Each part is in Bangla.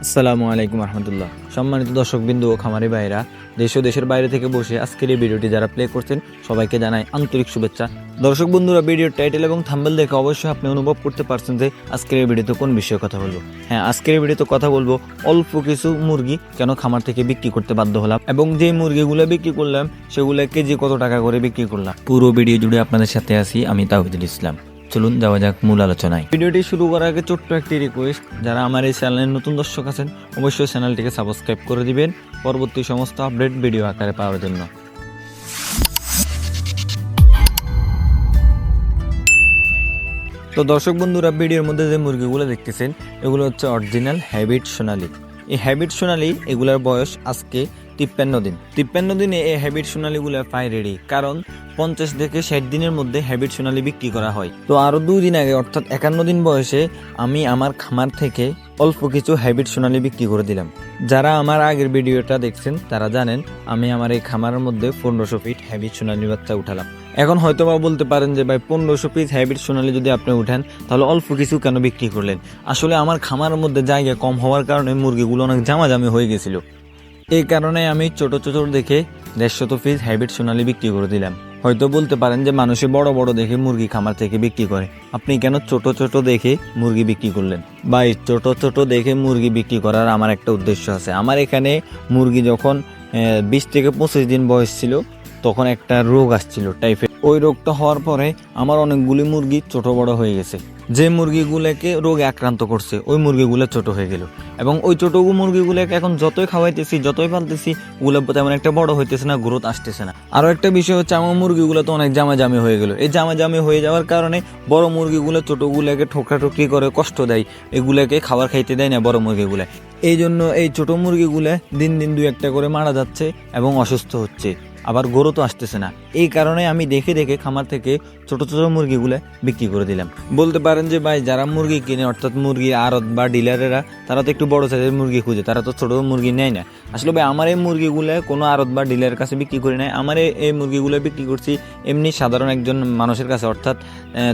আসসালামু আলাইকুম রহমতুল্লাহ। সম্মানিত দর্শকবৃন্দু ও খামারি ভাইরা, দেশ ও দেশের বাইরে থেকে বসে আজকের এই ভিডিওটি যারা প্লে করছেন সবাইকে জানাই আন্তরিক শুভেচ্ছা। দর্শক বন্ধুরা, ভিডিওর টাইটেল এবং থাম্বনেল দেখে অবশ্যই আপনি অনুভব করতে পারছেন যে আজকের এই ভিডিওতে কোন বিষয়ে কথা বলবো। হ্যাঁ, আজকের এই ভিডিওতে কথা বলবো অল্প কিছু মুরগি কেন খামার থেকে বিক্রি করতে বাধ্য হলাম এবং যে মুরগিগুলো বিক্রি করলাম সেগুলো কেজি কত টাকা করে বিক্রি করলাম। পুরো ভিডিও জুড়ে আপনাদের সাথে আছি আমি তাওহিদুল ইসলাম। চলুন যাওয়া যাক মূল আলোচনায়। ভিডিওটি শুরু করার আগে ছোট্ট একটি রিকোয়েস্ট, যারা আমার এই চ্যানেলের নতুন দর্শক আছেন অবশ্যই চ্যানেলটিকে সাবস্ক্রাইব করে দিবেন পরবর্তী সমস্ত আপডেট ভিডিও আকারে পাওয়ার জন্য। তো দর্শক বন্ধুরা, ভিডিওর মধ্যে যে মুরগিগুলো দেখতেছেন এগুলো হচ্ছে অরিজিনাল হ্যাবিট সোনালী। এই হ্যাবিট সোনালী এগুলার বয়স আজকে 53 দিন। 53 দিনে এই হ্যাবিট সোনালীগুলো পাই রেডি, কারণ 50 থেকে 60 দিনের মধ্যে হ্যাবিট সোনালী বিক্রি করা হয়। তো আরো 2 দিন আগে অর্থাৎ 51 দিন বয়সে আমি আমার খামার থেকে অল্প কিছু হ্যাবিট সোনালী বিক্রি করে দিলাম। যারা আমার আগের ভিডিওটা দেখছেন তারা জানেন আমি আমার এই খামারের মধ্যে 1500 পিস হ্যাবিট সোনালী বাচ্চা উঠালাম। এখন হয়তোবা বলতে পারেন যে ভাই 1500 পিস হ্যাবিট সোনালী যদি আপনি উঠান তাহলে অল্প কিছু কেন বিক্রি করলেন? আসলে আমার খামারের মধ্যে জায়গা কম হওয়ার কারণে মুরগিগুলো অনেক জামাজামি হয়ে গেছিল। এই কারণে আমি ছোট ছোট দেখে 150 পিস হ্যাবিট সোনালী বিক্রি করে দিলাম। হয়তো বলতে পারেন যে মানুষে বড় বড় দেখে মুরগি খামার থেকে বিক্রি করে, আপনি কেন ছোট ছোট দেখে মুরগি বিক্রি করলেন? ভাই, ছোট ছোট দেখে মুরগি বিক্রি করার আমার একটা উদ্দেশ্য আছে। আমার এখানে মুরগি যখন 20 থেকে 25 দিন বয়স ছিল তখন একটা রোগ আসছিল টাইফয়েড। ওই রোগটা হওয়ার পরে আমার অনেকগুলি মুরগি ছোট বড় হয়ে গেছে। যে মুরগিগুলোকে রোগে আক্রান্ত করছে ওই মুরগিগুলো ছোট হয়ে গেল এবং ওই ছোট মুরগিগুলোকে এখন যতই খাওয়াইতেছি যতই পালতেছি ওগুলো তেমন একটা বড় হইতেছে না, গ্রোথ আসতেছে না। আরো একটা বিষয় হচ্ছে আমার মুরগিগুলো তো অনেক জামাজামি হয়ে গেল। এই জামাজামি হয়ে যাওয়ার কারণে বড় মুরগিগুলো ছোটগুলোকে ঠোকরাঠুকরি করে কষ্ট দেয়, এগুলাকে খাবার খাইতে দেয় না বড় মুরগিগুলো। এই জন্য এই ছোট মুরগিগুলো দিন দিন 2-1 করে মারা যাচ্ছে এবং অসুস্থ হচ্ছে, আবার গ্রোথও আসতেছে না। এই কারণে আমি দেখে দেখে খামার থেকে ছোট ছোট মুরগিগুলো বিক্রি করে দিলাম। বলতে পারেন যে ভাই, যারা মুরগি কিনে অর্থাৎ মুরগি আড়ত বা ডিলারেরা তারা তো একটু বড় সাইজের মুরগি খুঁজে, তারা তো ছোট মুরগি নেয় না। আসলে ভাই, আমার এই মুরগিগুলো কোনো আড়ত বা ডিলারের কাছে বিক্রি করি নাই। আমার এই মুরগিগুলো বিক্রি করছি এমনি সাধারণ একজন মানুষের কাছে, অর্থাৎ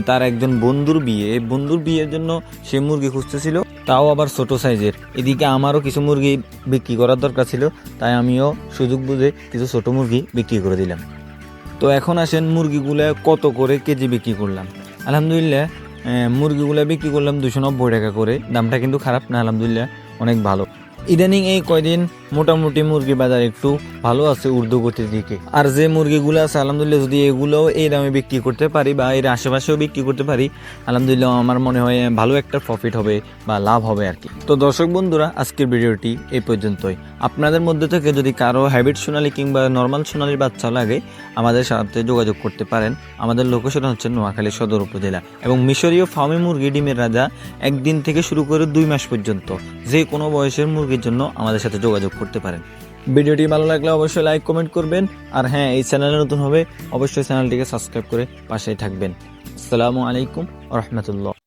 তার একজন বন্ধুর বিয়ে, এই বন্ধুর বিয়ের জন্য সে মুরগি খুঁজতেছিল, তাও আবার ছোট সাইজের। এদিকে আমারও কিছু মুরগি বিক্রি করার দরকার ছিল, তাই আমিও সুযোগ বুঝে কিছু ছোট মুরগি বিক্রি করে দিলাম। তো এখন আসেন মুরগিগুলো কত করে কেজি বিক্রি করলাম। আলহামদুলিল্লাহ, মুরগিগুলো বিক্রি করলাম 290 টাকা করে। দামটা কিন্তু খারাপ না, আলহামদুলিল্লাহ অনেক ভালো। ইদানিং এই কয়দিন মোটামুটি মুরগি বাজার একটু ভালো আছে ঊর্ধ্বগতির দিকে। আর যে মুরগিগুলো আছে আলহামদুলিল্লাহ যদি এগুলোও এই দামে বিক্রি করতে পারি বা এর আশেপাশেও বিক্রি করতে পারি, আলহামদুলিল্লাহ আমার মনে হয় ভালো একটা প্রফিট হবে বা লাভ হবে আর কি। তো দর্শক বন্ধুরা, আজকের ভিডিওটি এই পর্যন্তই। আপনাদের মধ্যে থেকে যদি কারো হ্যাবিট সোনালী কিংবা নর্মাল সোনালীর বাচ্চা লাগে আমাদের সাথে যোগাযোগ করতে পারেন। আমাদের লোকেশন হচ্ছে নোয়াখালী সদর উপজেলা এবং মিশরীয় ফার্মি মুরগি ডিমের রাজা 1 দিন থেকে শুরু করে 2 মাস পর্যন্ত যে কোনো বয়সের মুরগির জন্য আমাদের সাথে যোগাযোগ করতে পারেন। ভিডিওটি ভালো লাগলে অবশ্যই লাইক কমেন্ট করবেন, আর হ্যাঁ, এই চ্যানেলে নতুন হবে অবশ্যই চ্যানেলটিকে সাবস্ক্রাইব করে পাশেই থাকবেন। আসসালামু আলাইকুম ওয়া রাহমাতুল্লাহ।